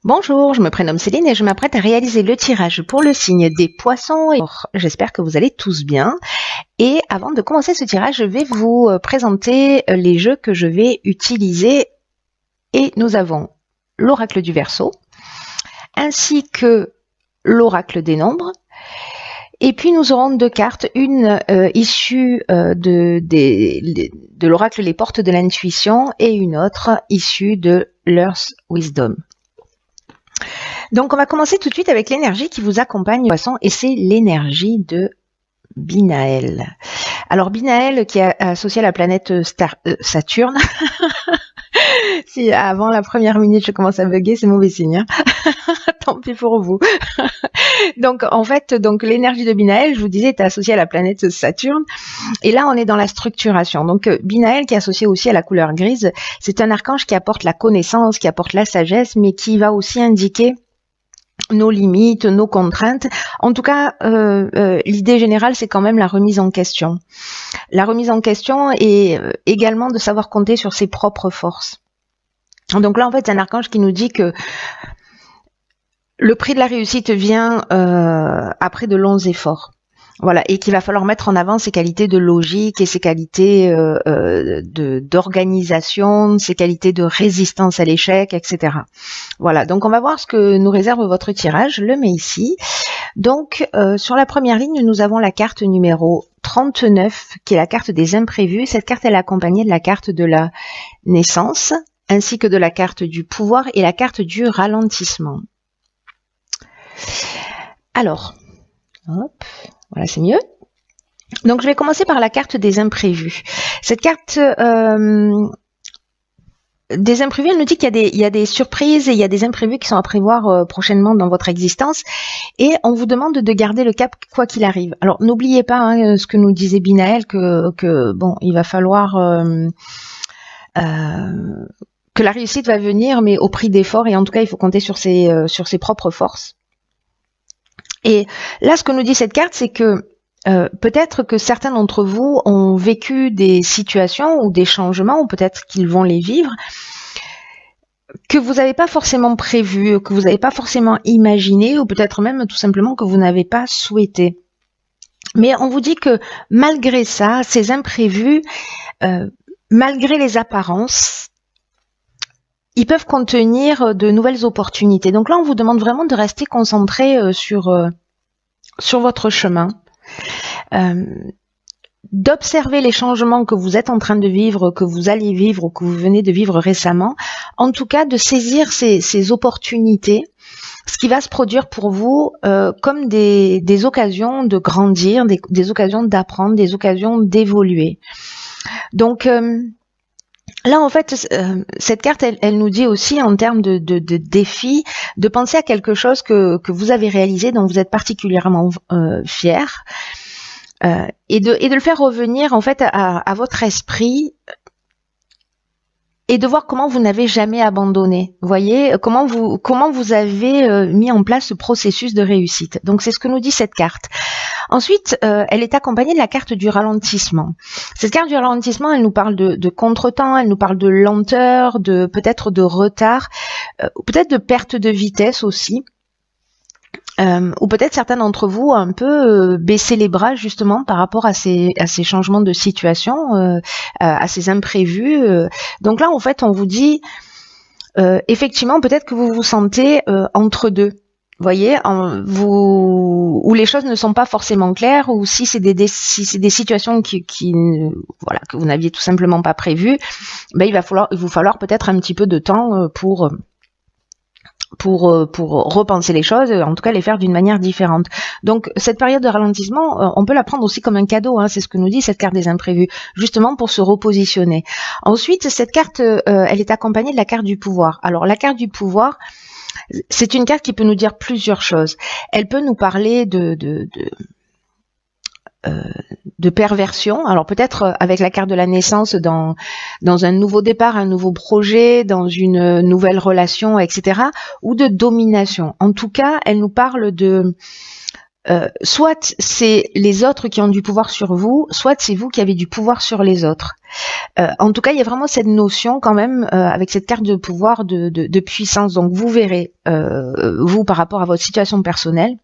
Bonjour, je me prénomme Céline et je m'apprête à réaliser le tirage pour le signe des poissons. J'espère que vous allez tous bien. Et avant de commencer ce tirage, je vais vous présenter les jeux que je vais utiliser. Et nous avons l'oracle du Verseau, ainsi que l'oracle des nombres. Et puis nous aurons deux cartes, une issue de l'oracle Les Portes de l'Intuition et une autre issue de l'Earth Wisdom. Donc on va commencer tout de suite avec l'énergie qui vous accompagne, poisson, et c'est l'énergie de Binaël. Alors Binaël qui est associé à la planète Saturne. Si avant la première minute je commence à bugger, c'est mauvais signe. Hein. Tant pis pour vous. Donc en fait, l'énergie de Binaël, je vous disais, est associée à la planète Saturne. Et là, on est dans la structuration. Donc Binaël, qui est associé aussi à la couleur grise, c'est un archange qui apporte la connaissance, qui apporte la sagesse, mais qui va aussi indiquer nos limites, nos contraintes. En tout cas, l'idée générale, c'est quand même la remise en question. La remise en question est également de savoir compter sur ses propres forces. Donc là, en fait, c'est un archange qui nous dit que le prix de la réussite vient après de longs efforts. Voilà, et qu'il va falloir mettre en avant ses qualités de logique et ses qualités d'organisation, ses qualités de résistance à l'échec, etc. Voilà, donc on va voir ce que nous réserve votre tirage. Je le mets ici. Donc, sur la première ligne, nous avons la carte numéro 39, qui est la carte des imprévus. Cette carte, elle est accompagnée de la carte de la naissance, ainsi que de la carte du pouvoir et la carte du ralentissement. Alors, hop, voilà, c'est mieux. Donc, je vais commencer par la carte des imprévus. Cette carte des imprévus, elle nous dit qu'il y a des surprises et il y a des imprévus qui sont à prévoir prochainement dans votre existence. Et on vous demande de garder le cap quoi qu'il arrive. Alors, n'oubliez pas ce que nous disait Binaël, que bon, il va falloir que la réussite va venir, mais au prix d'efforts. Et en tout cas, il faut compter sur ses propres forces. Et là, ce que nous dit cette carte, c'est que peut-être que certains d'entre vous ont vécu des situations ou des changements, ou peut-être qu'ils vont les vivre, que vous n'avez pas forcément prévu, que vous n'avez pas forcément imaginé, ou peut-être même tout simplement que vous n'avez pas souhaité. Mais on vous dit que malgré ça, ces imprévus, malgré les apparences, ils peuvent contenir de nouvelles opportunités. Donc là, on vous demande vraiment de rester concentré sur votre chemin, d'observer les changements que vous êtes en train de vivre, que vous allez vivre ou que vous venez de vivre récemment. En tout cas, de saisir ces opportunités, ce qui va se produire pour vous comme des occasions de grandir, des occasions d'apprendre, des occasions d'évoluer. Donc, là, en fait, cette carte, elle nous dit aussi, en termes de défis, de penser à quelque chose que vous avez réalisé, dont vous êtes particulièrement fier, et de le faire revenir, en fait, à votre esprit, et de voir comment vous n'avez jamais abandonné. Vous voyez, comment vous avez mis en place ce processus de réussite. Donc, c'est ce que nous dit cette carte. Ensuite, elle est accompagnée de la carte du ralentissement. Cette carte du ralentissement, elle nous parle de contretemps, elle nous parle de lenteur, peut-être de retard, peut-être de perte de vitesse aussi. Ou peut-être certains d'entre vous ont un peu baissé les bras justement par rapport à ces changements de situation, à ces imprévus. Donc là, en fait, on vous dit, effectivement, peut-être que vous vous sentez entre deux. Vous voyez, où les choses ne sont pas forcément claires, ou si c'est des situations qui que vous n'aviez tout simplement pas prévues, ben il va vous falloir peut-être un petit peu de temps pour repenser les choses, en tout cas les faire d'une manière différente. Donc cette période de ralentissement, on peut la prendre aussi comme un cadeau, c'est ce que nous dit cette carte des imprévus, justement pour se repositionner. Ensuite, cette carte, elle est accompagnée de la carte du pouvoir. Alors la carte du pouvoir, c'est une carte qui peut nous dire plusieurs choses. Elle peut nous parler de perversion. Alors peut-être avec la carte de la naissance dans un nouveau départ, un nouveau projet, dans une nouvelle relation, etc. Ou de domination. En tout cas, elle nous parle soit c'est les autres qui ont du pouvoir sur vous, soit c'est vous qui avez du pouvoir sur les autres. En tout cas, il y a vraiment cette notion quand même avec cette carte de pouvoir de puissance. Donc vous verrez, vous par rapport à votre situation personnelle,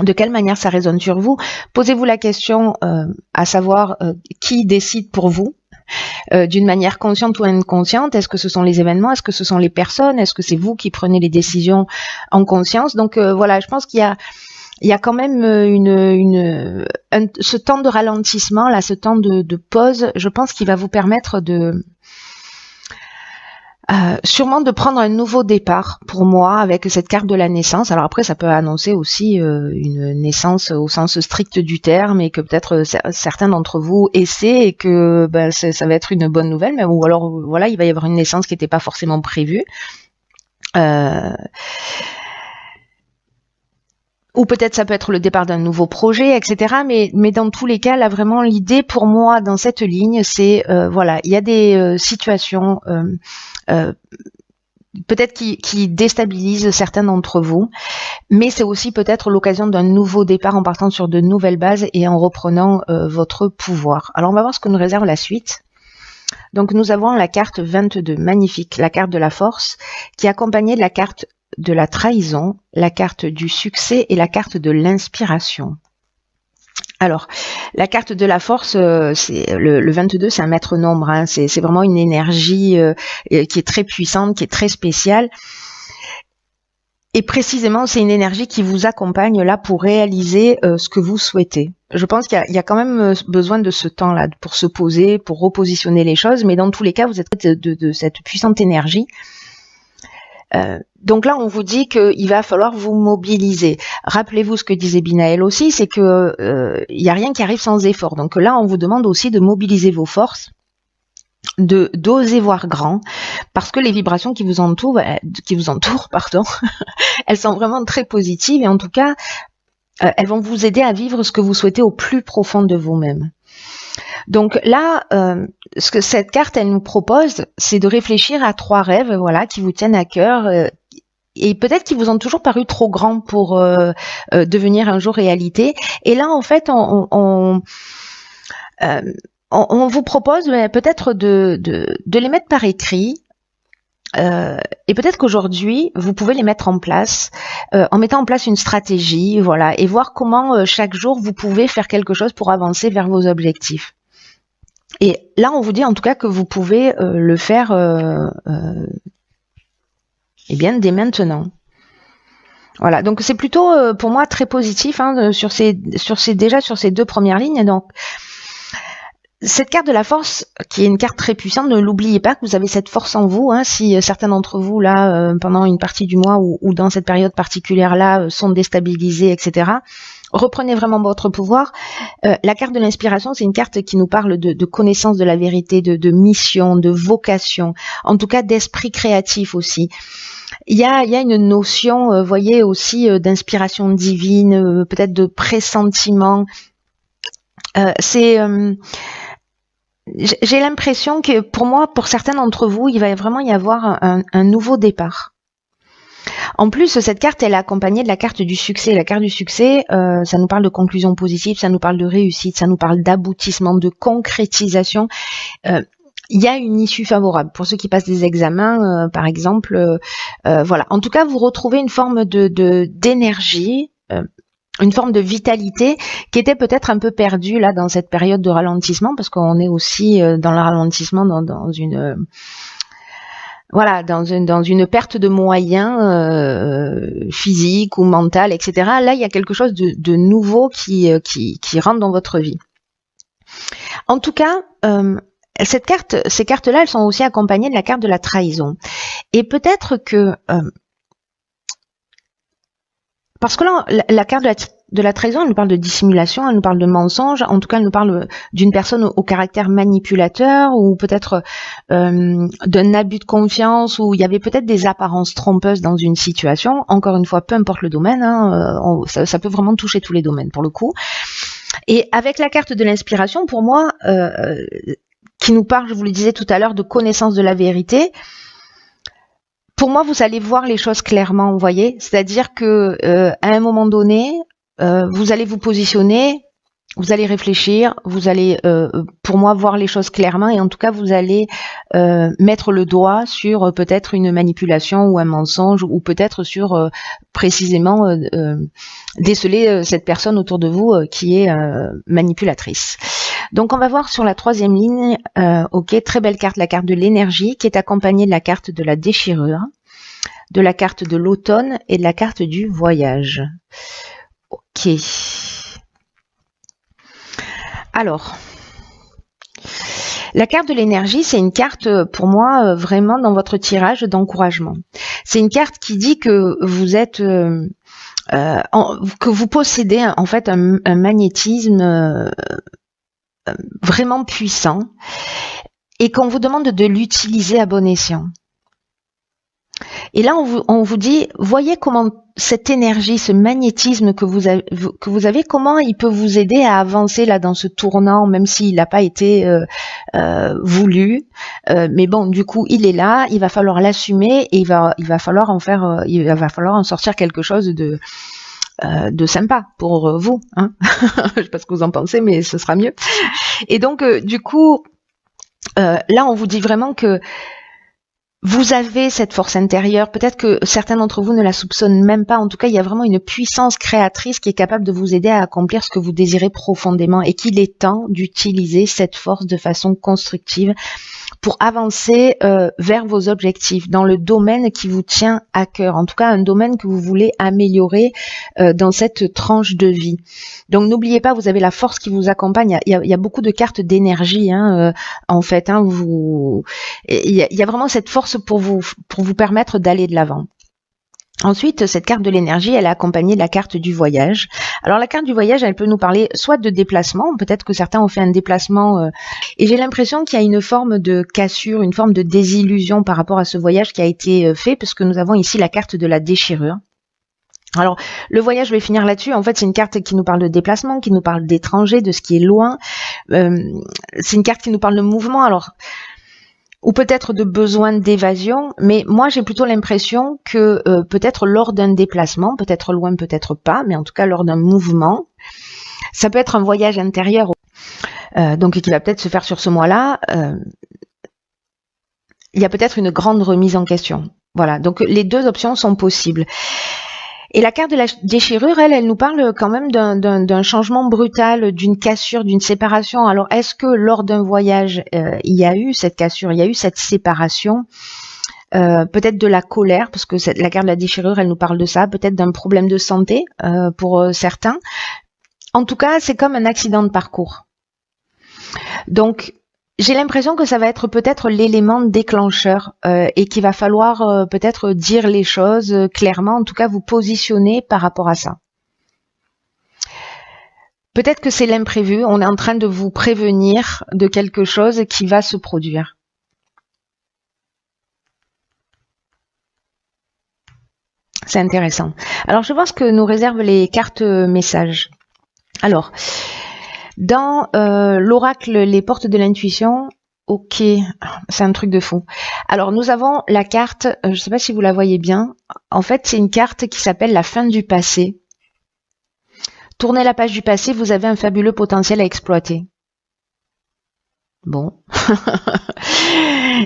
de quelle manière ça résonne sur vous. Posez-vous la question à savoir qui décide pour vous, d'une manière consciente ou inconsciente. Est-ce que ce sont les événements? Est-ce que ce sont les personnes? Est-ce que c'est vous qui prenez les décisions en conscience? Donc voilà, je pense qu'il y a quand même ce temps de ralentissement, là, ce temps de pause, je pense qu'il va vous permettre sûrement de prendre un nouveau départ pour moi avec cette carte de la naissance. Alors après, ça peut annoncer aussi une naissance au sens strict du terme et que peut-être certains d'entre vous essaient et que ça va être une bonne nouvelle, mais ou alors voilà, il va y avoir une naissance qui n'était pas forcément prévue. Ou peut-être ça peut être le départ d'un nouveau projet, etc. Mais dans tous les cas, là vraiment l'idée pour moi dans cette ligne, c'est voilà, il y a des situations peut-être qui déstabilisent certains d'entre vous, mais c'est aussi peut-être l'occasion d'un nouveau départ en partant sur de nouvelles bases et en reprenant votre pouvoir. Alors on va voir ce que nous réserve la suite. Donc nous avons la carte 22, magnifique, la carte de la force, qui est accompagnée de la carte de la trahison, la carte du succès et la carte de l'inspiration. Alors, la carte de la force, c'est le 22, c'est un maître nombre, hein, c'est vraiment une énergie qui est très puissante, qui est très spéciale. Et précisément, c'est une énergie qui vous accompagne là pour réaliser ce que vous souhaitez. Je pense qu'il y a quand même besoin de ce temps-là pour se poser, pour repositionner les choses, mais dans tous les cas, vous êtes de cette puissante énergie. Donc là, on vous dit qu'il va falloir vous mobiliser. Rappelez-vous ce que disait Binaël aussi, c'est que il n'y a rien qui arrive sans effort. Donc là, on vous demande aussi de mobiliser vos forces, d'oser voir grand, parce que les vibrations qui vous entourent, pardon, elles sont vraiment très positives et en tout cas, elles vont vous aider à vivre ce que vous souhaitez au plus profond de vous-même. Donc là, ce que cette carte elle nous propose, c'est de réfléchir à 3 rêves, voilà, qui vous tiennent à cœur et peut-être qui vous ont toujours paru trop grands pour devenir un jour réalité. Et là, en fait, on vous propose peut-être de les mettre par écrit. Et peut-être qu'aujourd'hui, vous pouvez les mettre en place en mettant en place une stratégie, voilà, et voir comment chaque jour vous pouvez faire quelque chose pour avancer vers vos objectifs. Et là, on vous dit en tout cas que vous pouvez le faire eh bien, dès maintenant. Voilà, donc c'est plutôt pour moi très positif hein, sur ces 2 premières lignes. Donc cette carte de la force, qui est une carte très puissante, ne l'oubliez pas que vous avez cette force en vous. Hein, si certains d'entre vous, là, pendant une partie du mois ou dans cette période particulière-là, sont déstabilisés, etc., reprenez vraiment votre pouvoir. La carte de l'inspiration, c'est une carte qui nous parle de connaissance de la vérité, de mission, de vocation, en tout cas d'esprit créatif aussi. Il y a une notion, voyez, aussi d'inspiration divine, peut-être de pressentiment. J'ai l'impression que pour moi, pour certains d'entre vous, il va vraiment y avoir un nouveau départ. En plus, cette carte, elle est accompagnée de la carte du succès. La carte du succès, ça nous parle de conclusion positive, ça nous parle de réussite, ça nous parle d'aboutissement, de concrétisation. Il y a une issue favorable pour ceux qui passent des examens, par exemple. Voilà. En tout cas, vous retrouvez une forme d'énergie, une forme de vitalité qui était peut-être un peu perdue là dans cette période de ralentissement, parce qu'on est aussi dans le ralentissement dans une voilà, dans une perte de moyens physiques ou mentales, etc. Là, il y a quelque chose de nouveau qui rentre dans votre vie. En tout cas, ces cartes-là, elles sont aussi accompagnées de la carte de la trahison. Et peut-être que parce que là, la carte de la trahison, elle nous parle de dissimulation, elle nous parle de mensonge, en tout cas, elle nous parle d'une personne au caractère manipulateur ou peut-être d'un abus de confiance où il y avait peut-être des apparences trompeuses dans une situation. Encore une fois, peu importe le domaine, hein, ça peut vraiment toucher tous les domaines pour le coup. Et avec la carte de l'inspiration, pour moi, qui nous parle, je vous le disais tout à l'heure, de connaissance de la vérité, pour moi, vous allez voir les choses clairement, vous voyez. C'est-à-dire que à un moment donné, vous allez vous positionner, vous allez réfléchir, vous allez, pour moi, voir les choses clairement et en tout cas, vous allez mettre le doigt sur peut-être une manipulation ou un mensonge ou peut-être sur précisément déceler cette personne autour de vous qui est manipulatrice. Donc, on va voir sur la troisième ligne, ok, très belle carte, la carte de l'énergie qui est accompagnée de la carte de la déchirure, de la carte de l'automne et de la carte du voyage. Ok. Alors, la carte de l'énergie, c'est une carte pour moi vraiment dans votre tirage d'encouragement. C'est une carte qui dit que vous êtes, que vous possédez en fait un magnétisme vraiment puissant et qu'on vous demande de l'utiliser à bon escient. Et là, on vous dit, voyez comment cette énergie, ce magnétisme que vous avez, comment il peut vous aider à avancer là dans ce tournant, même s'il n'a pas été voulu. Mais bon, du coup, il est là, il va falloir l'assumer et il va falloir en faire, il va falloir en sortir quelque chose de sympa pour vous. Hein. Je sais pas ce que vous en pensez, mais ce sera mieux. Et donc, du coup, là, on vous dit vraiment que vous avez cette force intérieure, peut-être que certains d'entre vous ne la soupçonnent même pas, en tout cas il y a vraiment une puissance créatrice qui est capable de vous aider à accomplir ce que vous désirez profondément et qu'il est temps d'utiliser cette force de façon constructive pour avancer vers vos objectifs dans le domaine qui vous tient à cœur, en tout cas un domaine que vous voulez améliorer dans cette tranche de vie. Donc n'oubliez pas, vous avez la force qui vous accompagne, il y a beaucoup de cartes d'énergie en fait, il y a vraiment cette force pour vous permettre d'aller de l'avant. Ensuite, cette carte de l'énergie, elle est accompagnée de la carte du voyage. Alors la carte du voyage, elle peut nous parler soit de déplacement, peut-être que certains ont fait un déplacement, et j'ai l'impression qu'il y a une forme de cassure, une forme de désillusion par rapport à ce voyage qui a été fait, parce que nous avons ici la carte de la déchirure. Alors, le voyage, je vais finir là-dessus. En fait, c'est une carte qui nous parle de déplacement, qui nous parle d'étranger, de ce qui est loin. C'est une carte qui nous parle de mouvement. Alors, ou peut-être de besoin d'évasion, mais moi j'ai plutôt l'impression que peut-être lors d'un déplacement, peut-être loin, peut-être pas, mais en tout cas lors d'un mouvement, ça peut être un voyage intérieur, donc qui va peut-être se faire sur ce mois-là, il y a peut-être une grande remise en question. Voilà, donc les deux options sont possibles. Et la carte de la déchirure, elle nous parle quand même d'un changement brutal, d'une cassure, d'une séparation. Alors, est-ce que lors d'un voyage, il y a eu cette cassure, il y a eu cette séparation, peut-être de la colère, parce que la carte de la déchirure, elle nous parle de ça, peut-être d'un problème de santé pour certains. En tout cas, c'est comme un accident de parcours. Donc, j'ai l'impression que ça va être peut-être l'élément déclencheur et qu'il va falloir peut-être dire les choses clairement, en tout cas vous positionner par rapport à ça. Peut-être que c'est l'imprévu, on est en train de vous prévenir de quelque chose qui va se produire. C'est intéressant. Alors je vais voir ce que nous réservent les cartes messages. Alors, dans l'oracle Les Portes de l'intuition, ok, c'est un truc de fou. Alors nous avons la carte, je ne sais pas si vous la voyez bien, en fait c'est une carte qui s'appelle la fin du passé. Tournez la page du passé, vous avez un fabuleux potentiel à exploiter. Bon,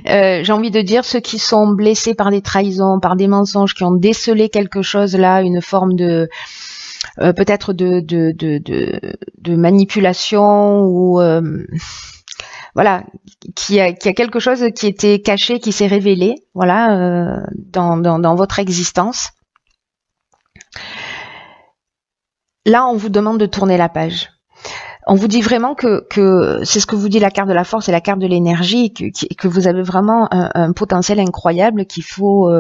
j'ai envie de dire ceux qui sont blessés par des trahisons, par des mensonges, qui ont décelé quelque chose là, une forme de peut-être de manipulation ou voilà, qui a quelque chose qui était caché, qui s'est révélé, voilà, dans votre existence. Là, on vous demande de tourner la page. On vous dit vraiment que c'est ce que vous dit la carte de la force et la carte de l'énergie, que vous avez vraiment un potentiel incroyable qu'il faut,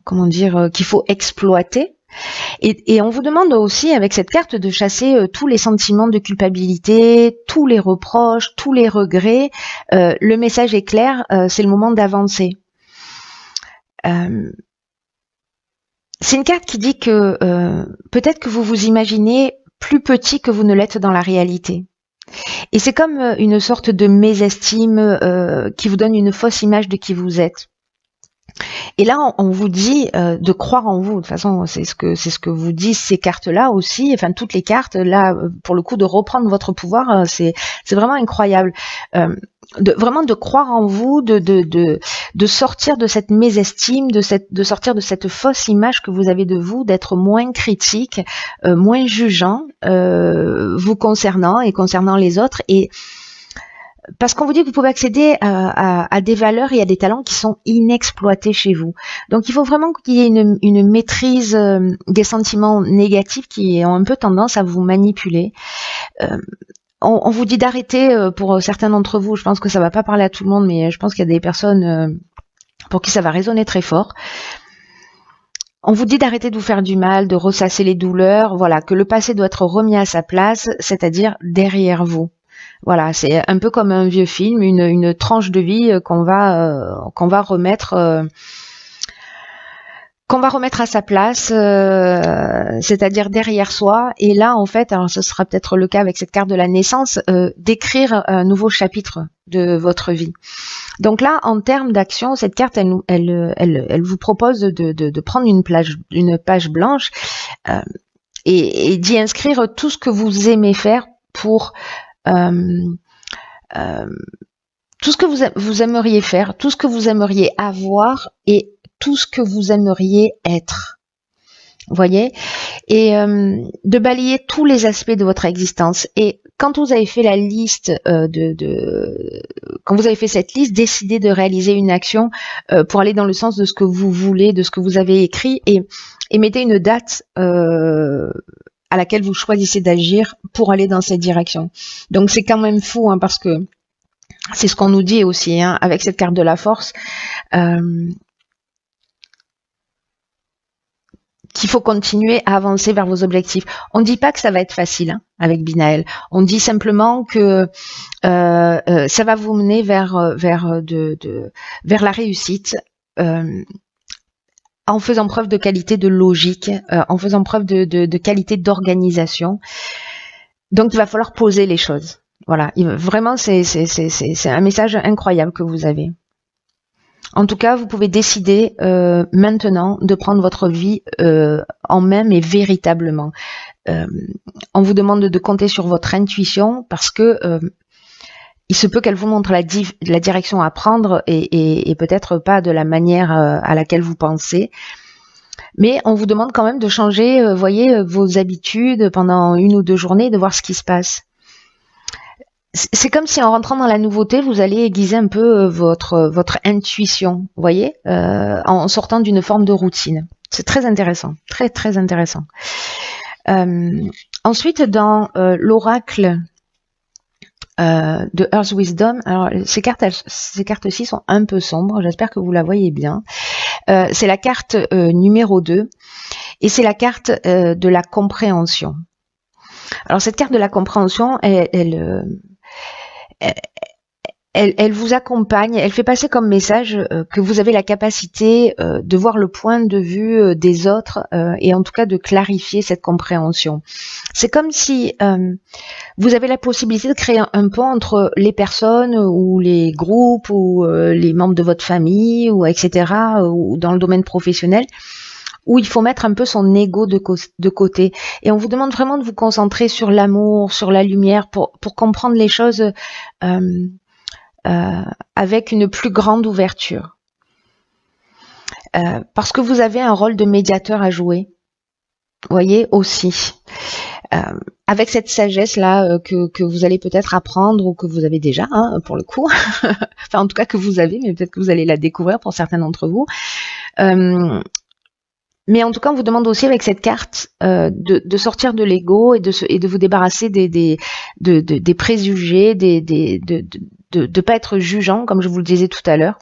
comment dire, qu'il faut exploiter. Et on vous demande aussi avec cette carte de chasser tous les sentiments de culpabilité, tous les reproches, tous les regrets. Le message est clair, c'est le moment d'avancer. C'est une carte qui dit que peut-être que vous vous imaginez plus petit que vous ne l'êtes dans la réalité. Et c'est comme une sorte de mésestime qui vous donne une fausse image de qui vous êtes. Et là, on vous dit de croire en vous. De toute façon, c'est ce que vous disent ces cartes-là aussi. Enfin, toutes les cartes là, pour le coup, de reprendre votre pouvoir, c'est vraiment incroyable. Vraiment de croire en vous, de sortir de cette mésestime, de sortir de cette fausse image que vous avez de vous, d'être moins critique, moins jugeant vous concernant et concernant les autres. Et parce qu'on vous dit que vous pouvez accéder à des valeurs et à des talents qui sont inexploités chez vous. Donc il faut vraiment qu'il y ait une maîtrise des sentiments négatifs qui ont un peu tendance à vous manipuler. On vous dit d'arrêter pour certains d'entre vous. Je pense que ça va pas parler à tout le monde, mais je pense qu'il y a des personnes pour qui ça va résonner très fort. On vous dit d'arrêter de vous faire du mal, de ressasser les douleurs. Voilà, que le passé doit être remis à sa place, c'est-à-dire derrière vous. Voilà, c'est un peu comme un vieux film, une tranche de vie qu'on va remettre à sa place, c'est-à-dire derrière soi. Et là, en fait, alors ce sera peut-être le cas avec cette carte de la naissance, d'écrire un nouveau chapitre de votre vie. Donc là, en termes d'action, cette carte, elle vous propose de prendre une page blanche et d'y inscrire tout ce que vous aimez faire pour tout ce que vous aimeriez faire, tout ce que vous aimeriez avoir et tout ce que vous aimeriez être. Vous voyez? Et de balayer tous les aspects de votre existence. Et quand vous avez fait la liste quand vous avez fait cette liste, décidez de réaliser une action pour aller dans le sens de ce que vous voulez, de ce que vous avez écrit, et mettez une date à laquelle vous choisissez d'agir pour aller dans cette direction. Donc c'est quand même fou, hein, parce que c'est ce qu'on nous dit aussi, hein, avec cette carte de la force, qu'il faut continuer à avancer vers vos objectifs. On ne dit pas que ça va être facile, hein, avec Binaël. On dit simplement que ça va vous mener vers la réussite, en faisant preuve de qualité de logique, en faisant preuve de qualité d'organisation. Donc il va falloir poser les choses. Voilà, vraiment c'est un message incroyable que vous avez. En tout cas, vous pouvez décider maintenant de prendre votre vie en main, mais véritablement. On vous demande de compter sur votre intuition parce que il se peut qu'elle vous montre la direction à prendre et peut-être pas de la manière à laquelle vous pensez. Mais on vous demande quand même de changer, voyez, vos habitudes pendant 1 ou 2 journées, de voir ce qui se passe. C'est comme si en rentrant dans la nouveauté, vous allez aiguiser un peu votre intuition, vous voyez, en sortant d'une forme de routine. C'est très intéressant, très très intéressant. Ensuite, dans l'oracle de Earth Wisdom, alors ces cartes-ci sont un peu sombres, j'espère que vous la voyez bien. C'est la carte numéro 2 et c'est la carte de la compréhension. Alors cette carte de la compréhension, elle vous accompagne, elle fait passer comme message que vous avez la capacité de voir le point de vue des autres et en tout cas de clarifier cette compréhension. C'est comme si vous avez la possibilité de créer un pont entre les personnes ou les groupes ou les membres de votre famille ou etc. ou dans le domaine professionnel, où il faut mettre un peu son ego de côté. Et on vous demande vraiment de vous concentrer sur l'amour, sur la lumière, pour comprendre les choses avec une plus grande ouverture. Parce que vous avez un rôle de médiateur à jouer. Vous voyez, aussi. Avec cette sagesse-là que vous allez peut-être apprendre ou que vous avez déjà, hein, pour le coup. Enfin, en tout cas, que vous avez, mais peut-être que vous allez la découvrir pour certains d'entre vous. Mais en tout cas, on vous demande aussi avec cette carte de sortir de l'ego et de vous débarrasser des préjugés, de pas être jugeant, comme je vous le disais tout à l'heure,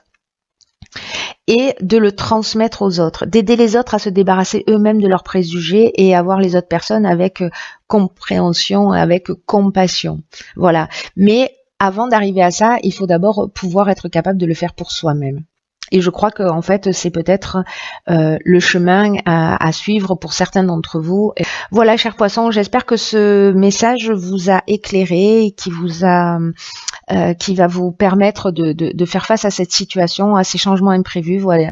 et de le transmettre aux autres, d'aider les autres à se débarrasser eux-mêmes de leurs préjugés et à voir les autres personnes avec compréhension, avec compassion. Voilà. Mais avant d'arriver à ça, il faut d'abord pouvoir être capable de le faire pour soi-même. Et je crois que en fait, c'est peut-être le chemin à suivre pour certains d'entre vous. Et voilà, chers poissons, j'espère que ce message vous a éclairé et qui va vous permettre de faire face à cette situation, à ces changements imprévus. Voilà,